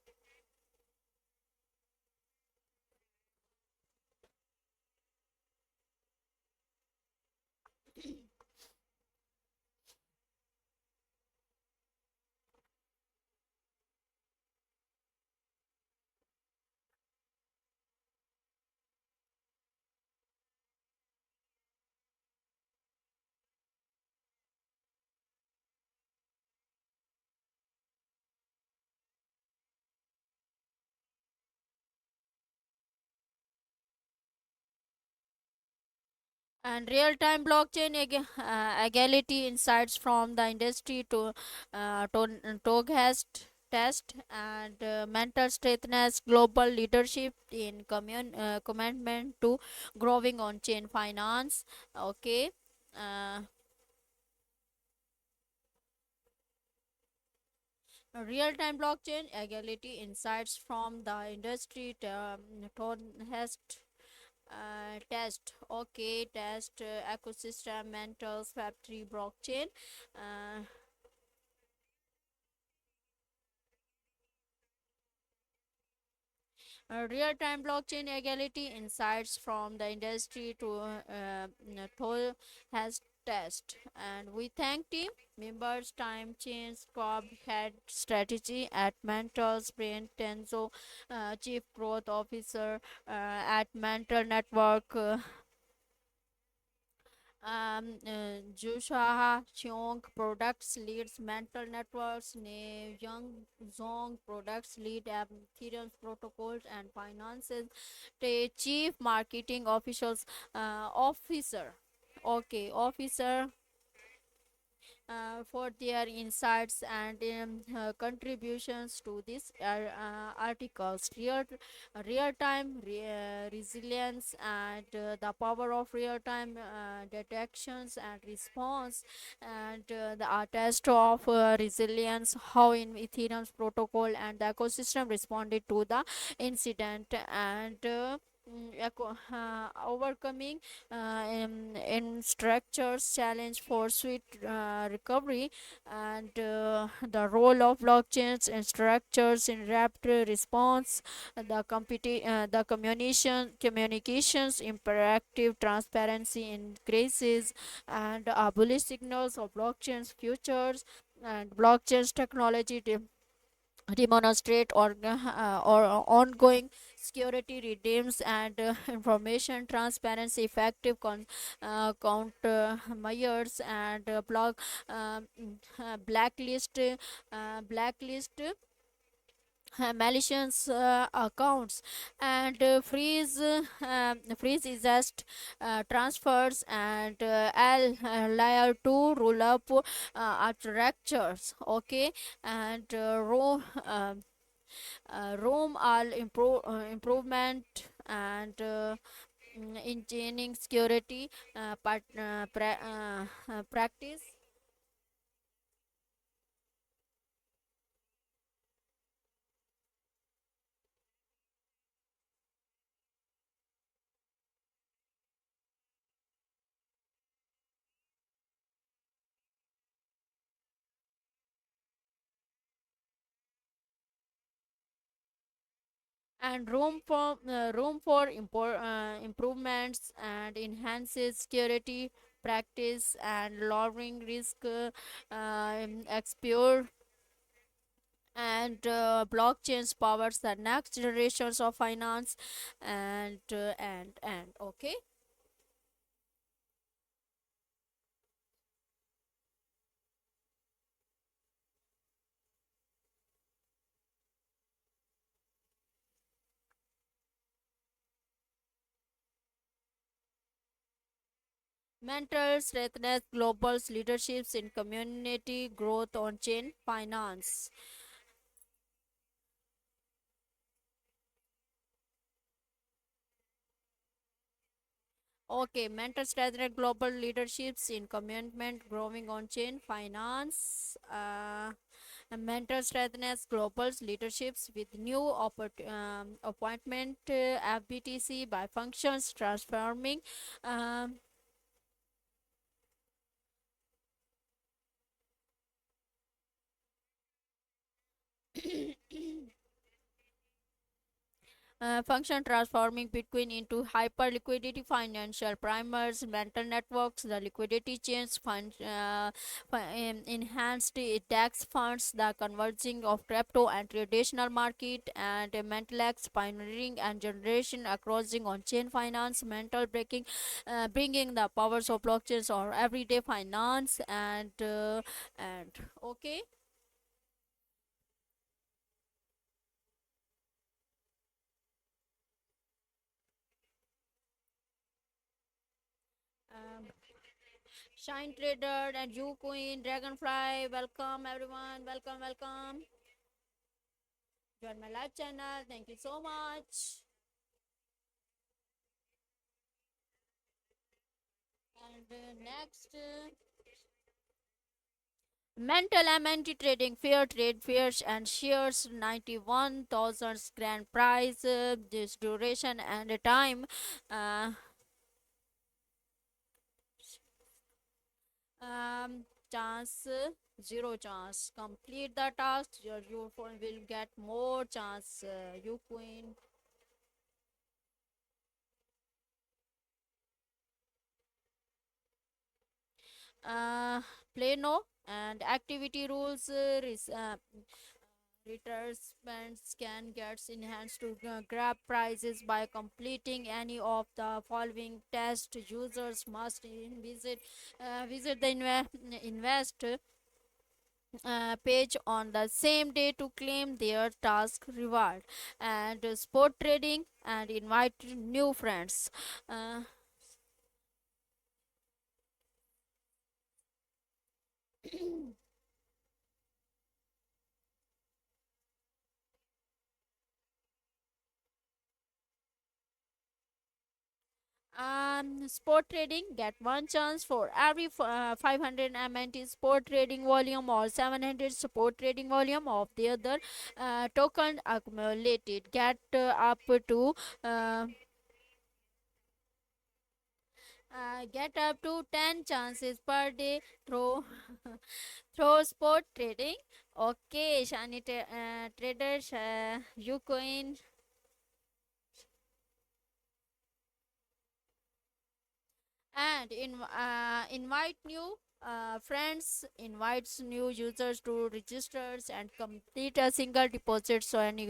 And real-time blockchain egality insights from the industry to test and mental strengthness, global leadership in commitment to growing on-chain finance. Okay. Uh, Real-time blockchain egality insights from the industry to test. Okay, test ecosystem mental web3 blockchain. uh, Real-time blockchain equality insights from the industry to has test, and we thank team members, time change squad head strategy at mentors, brain tenzo, chief growth officer at mental network, Jusha Cheong products leads mental networks, Ne Young Zong products lead Ethereum protocols and finances, the chief marketing officer. Okay, officer for their insights and contributions to this articles. Real time resilience and the power of real time detections and response, and the test of resilience, how in Ethereum's protocol and the ecosystem responded to the incident, and overcoming in structures challenge for swift recovery, and the role of blockchains and structures in rapid response, the communications interactive transparency increases, and bullish signals of blockchains futures, and blockchains technology demonstrate or ongoing security redeems, and information transparency effective countermeasures, and blacklist malicious accounts, and freeze is just transfers, and layer 2 roll up architectures. Okay, and room all improvement, and in chaining security practice. And room for improvements, and enhances security practice, and lowering risk explore, and blockchains powers the next generations of finance, and okay. Mental strengthens global leaderships in community growth on chain finance. Okay, mentor strategic global leaderships in commitment growing on chain finance. And mentor strengthens global leaderships with new appointment FBTC by functions transforming. Um, function transforming Bitcoin into hyper liquidity financial primers, mental networks, the liquidity chains, enhanced tax funds, the converging of crypto and traditional market, and mental X pioneering and generation across on chain finance, mental breaking, bringing the powers of blockchains or everyday finance, and okay. Um, Shine Trader and Ucoin, Dragonfly, welcome everyone, welcome. Join my live channel. Thank you so much. And next, mental MNT trading, fair trade, fairs and shares 91,000 grand prize. This duration and time. Uh, chance zero chance. Complete the task. Your phone will get more chance. You queen. uh, Plano and activity rules retracements can get enhanced to grab prizes by completing any of the following tests. Users must visit the invest page on the same day to claim their task reward, and sport trading and invite new friends. uh, Sport trading get one chance for every 500 MNT sport trading volume or 700 sport trading volume of the other token accumulated. Uh, get up to 10 chances per day through through sport trading. Okay, Shani traders, Ucoin, and invite new Friends invites new users to register and complete a single deposit. So any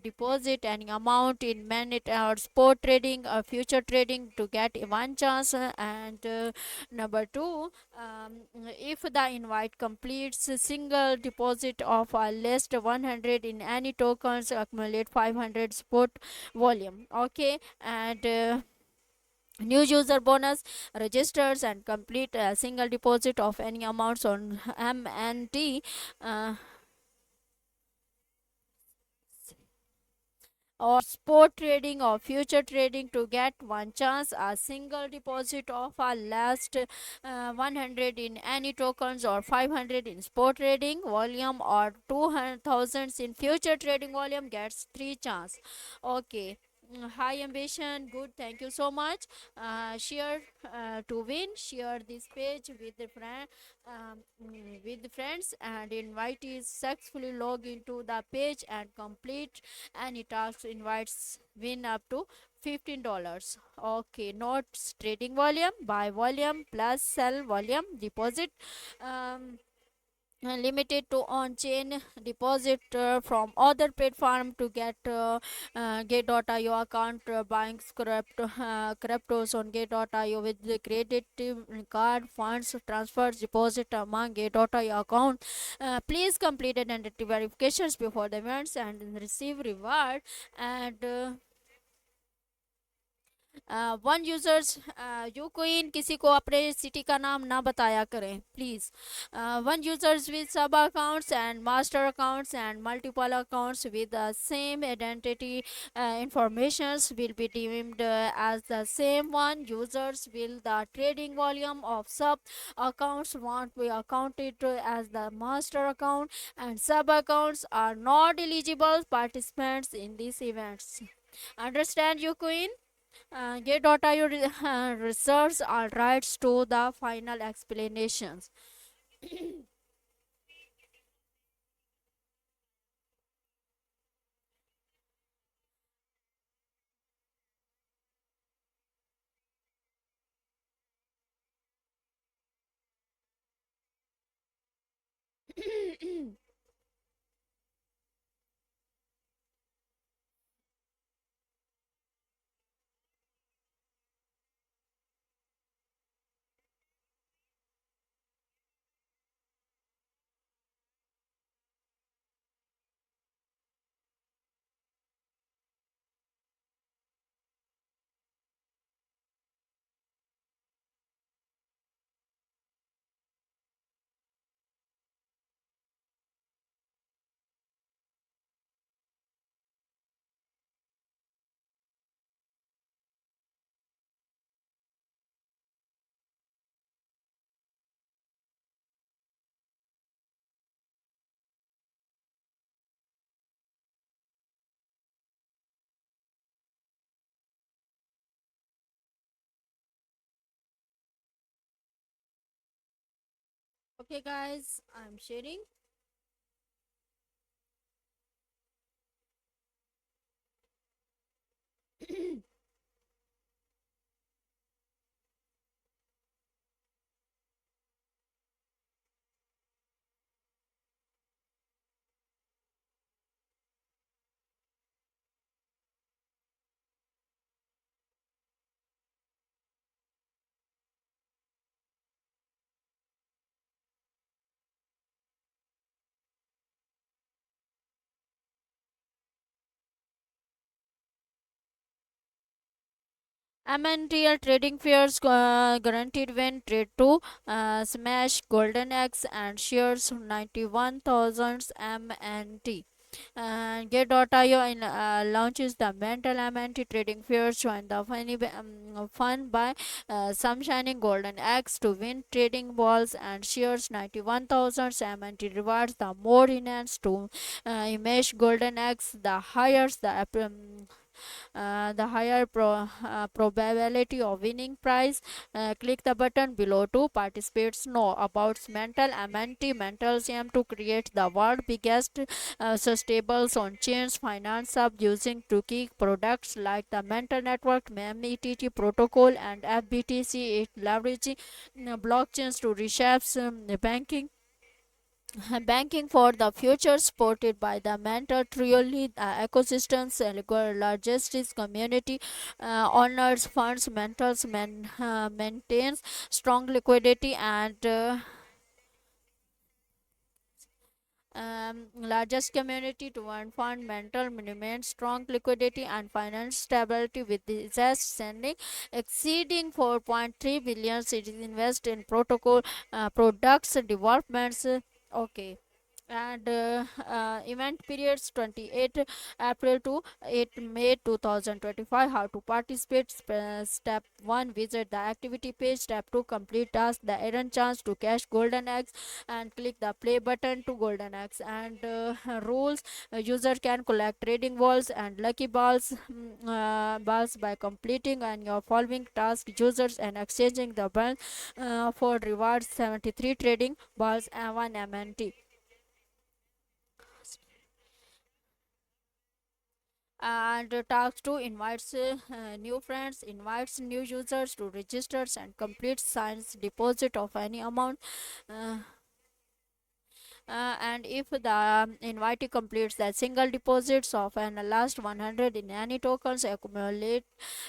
deposit any amount in minute or spot trading or future trading to get one chance. And number two, if the invite completes a single deposit of least 100 in any tokens, accumulate 500 spot volume. Okay, and new user bonus registers and complete a single deposit of any amounts on MNT or spot trading or future trading to get one chance a single deposit of a last 100 in any tokens or 500 in spot trading volume or 200,000 in future trading volume gets three chance. Okay. High ambition, good. Thank you so much. Share to win. Share this page with the with friends and invite is successfully log into the page and complete any task invites win up to $15. Okay, not trading volume, buy volume plus sell volume, deposit limited to on-chain deposit from other platform to get.io account buying cryptos on get.io with the credit card funds transfers deposit among get.io account. Please complete identity verifications before the events and receive reward. And one users you queen किसी को अपने city का नाम ना बताया करें please. One users with sub accounts and master accounts and multiple accounts with the same identity informations will be deemed as the same one. Users will the trading volume of sub accounts won't be accounted as the master account, and sub accounts are not eligible participants in these events. Understand, you queen? Get.io reserves our rights to the final explanations. Okay, guys, I'm sharing. MNTL trading fears guaranteed win trade to smash Golden X and shares 91,000 MNT. And Get.io launches the mental MNT trading fairs. Join the fun by some shining golden eggs to win trading balls and shares 91,000 MNT rewards. The more enhanced to image golden eggs, the higher the the higher probability of winning prize. Click the button below to participate. Know about mental amenity. Mentals aim to create the world biggest sustainable on chains finance hub using tricky products like the mental network, METT protocol, and FBTC. It leveraging blockchains to reshape banking banking for the future, supported by the mentor truly ecosystems logistics community honors funds mentors maintains strong liquidity and largest community to one fund mental maintain strong liquidity and finance stability with the sending exceeding 4.3 billion cities invest in protocol products developments. Okay. And event periods 28 April to 8 May 2025. How to participate. Step 1, visit the activity page. Step 2, complete task the errand chance to cash golden eggs and click the play button to golden eggs. And rules. User can collect trading balls and lucky balls by completing and your following task. Users and exchanging the balls for rewards 73 trading balls and 1 MNT. And task 2 invites new friends, invites new users to registers and complete signs deposit of any amount. uh, and if the invitee completes the single deposits of an last 100 in any tokens, accumulate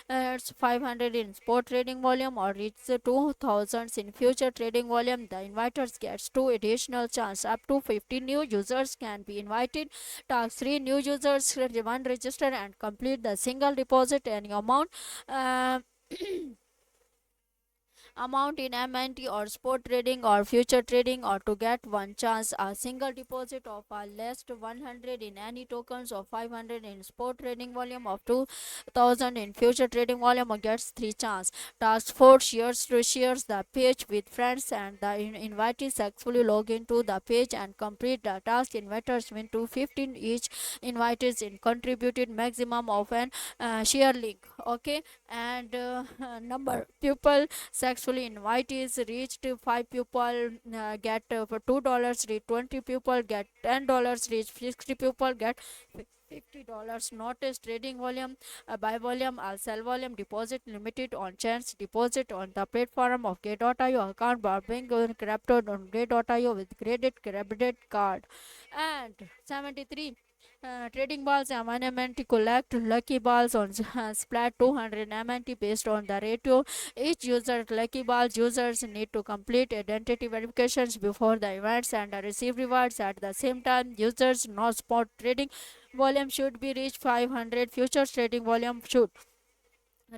500 in spot trading volume or reach 2000 in future trading volume, the inviters gets 2 additional chance. Up to 50 new users can be invited. Task 3, new users one register and complete the single deposit any uh, amount in MNT or spot trading or future trading, or to get one chance a single deposit of at least 100 in any tokens or 500 in spot trading volume of 2000 in future trading volume, or gets 3 chance. Task 4, shares the page with friends and the invitees successfully log into the page and complete the task. Inviters win 215 each. Invited in contributed maximum of an share link. Okay. And number pupil successfully invitees reached 5 people get for $2 reach 20 people get $10 reach 60 people get $50 notice trading volume buy volume or sell volume deposit limited on chance deposit on the platform of Gate.io account by being crypto on Gate.io with credit card. And 73 trading balls and 1 MNT collect lucky balls on Splat 200 MNT based on the ratio. Each user lucky balls users need to complete identity verifications before the events and receive rewards at the same time. Users no spot trading volume should be reached 500. Futures trading volume should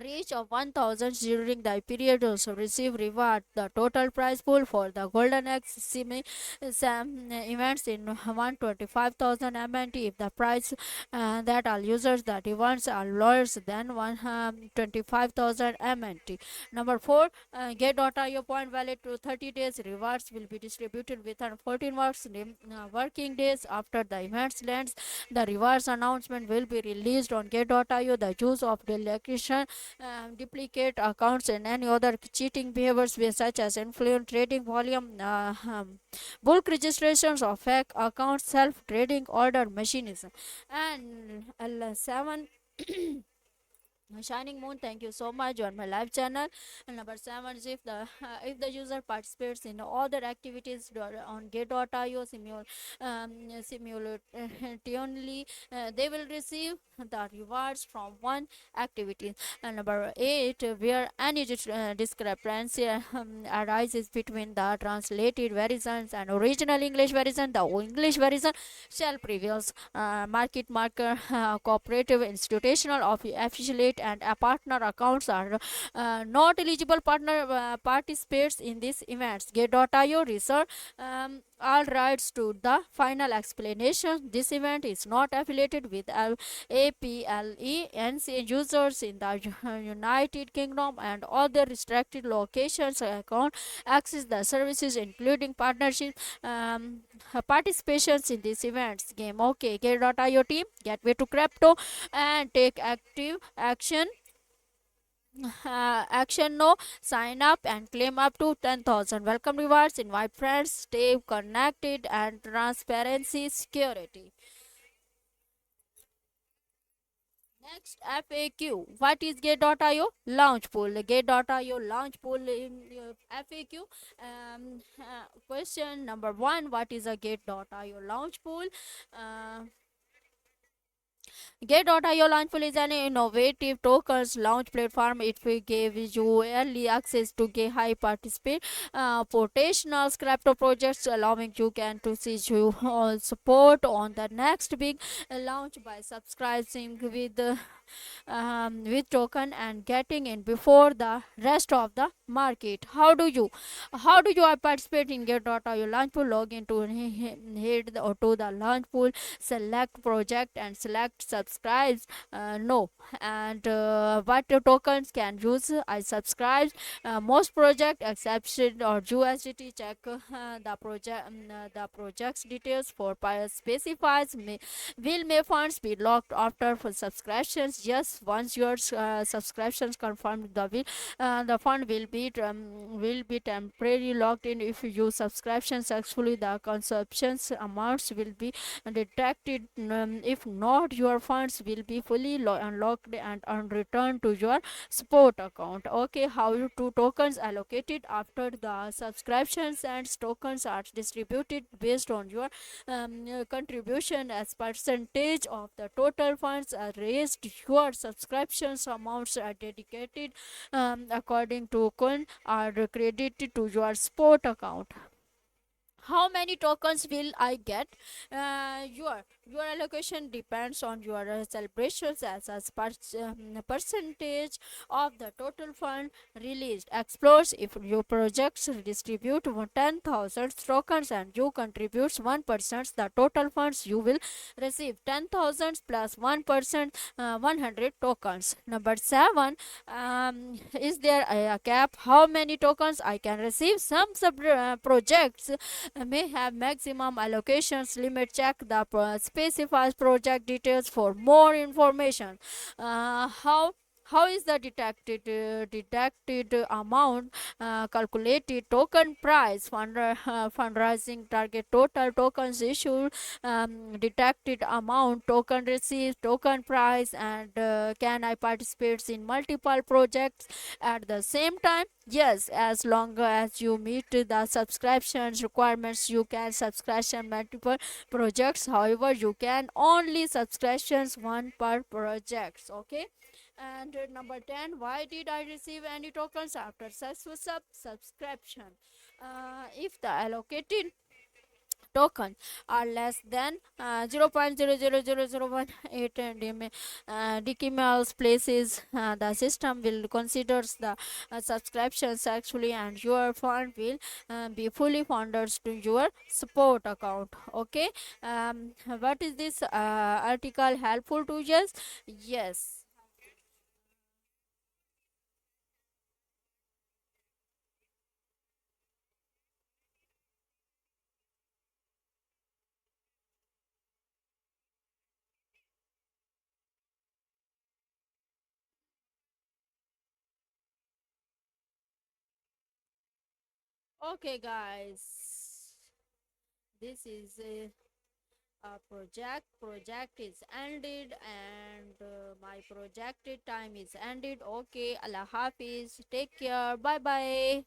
reach of 1000 during the period also receive reward. The total prize pool for the golden X events in 125,000 MNT if the price that all users that events are lower than 125,000 MNT. Number 4, get.io point valid to 30 days. Rewards will be distributed within 14 working days after the events lands. The rewards announcement will be released on get.io. The use of delegation duplicate accounts and any other cheating behaviors such as influence trading volume, bulk registrations of fake accounts, self trading order machinism. And L7 Shining Moon, thank you so much on my live channel. And number 7 is if the user participates in other activities on Gate.io simultaneously, they will receive the rewards from one activity. And number 8, where any discrepancy arises between the translated versions and original English version, the English version shall prevail. Market marker cooperative institutional of affiliate and partner accounts are not eligible partner participates in these events. Get.io reserve all rights to the final explanation. This event is not affiliated with APLE and users in the United Kingdom and other restricted locations account access the services including partnership participations in these events. Game okay. Get.io team, gateway to crypto and take active action. Action no, sign up and claim up to 10,000 welcome rewards, invite friends, stay connected and transparency security. Next, FAQ. What is Gate.io? Launch pool. Gate.io launch pool in FAQ. Question number one: what is a Gate.io launch pool? Uh, Get.io Launchpool is an innovative tokens launch platform. It will give you early access to get high participate potential crypto projects, allowing you can to see you all support on the next big launch by subscribing with token and getting in before the rest of the market. How do you participate in Get.io launch pool? Log into head or to the launch pool, select project and select subscribes. No, and what the tokens can use? I subscribe most project exception or USDT. Check the project's details for specifies may funds be locked after for subscriptions? Yes, once your subscriptions confirmed, the fund will be temporarily locked in. If you subscription successfully, the consumptions amounts will be detected. If not, your funds will be fully unlocked and returned to your support account. Okay, how to tokens allocated after the subscriptions and tokens are distributed based on your contribution as percentage of the total funds are raised. Your subscriptions amounts are dedicated according to coin are credited to your support account. How many tokens will I get? Your allocation depends on your celebrations as percentage of the total fund released. Explores if your projects distribute 10,000 tokens and you contributes 1%, the total funds you will receive 10,000 plus 1%, 100 tokens. Number 7, is there a cap? How many tokens I can receive? Some projects may have maximum allocations limit. Check the specifies project details for more information. How is the detected amount calculated? Token price, fundraising target, total tokens issued, detected amount, token received, token price, and can I participate in multiple projects at the same time? Yes, as long as you meet the subscriptions requirements, you can subscription multiple projects. However, you can only subscriptions one per projects. Okay. And number 10, why did I receive any tokens after successful subscription? If the allocated token are less than 0.00001 decimals places, the system will considers the subscriptions actually and your fund will be fully funded to your support account. Okay. What is this article helpful to us? Yes. Okay, guys, this is a project is ended and my projected time is ended. Okay, Allah Hafiz, take care, bye bye.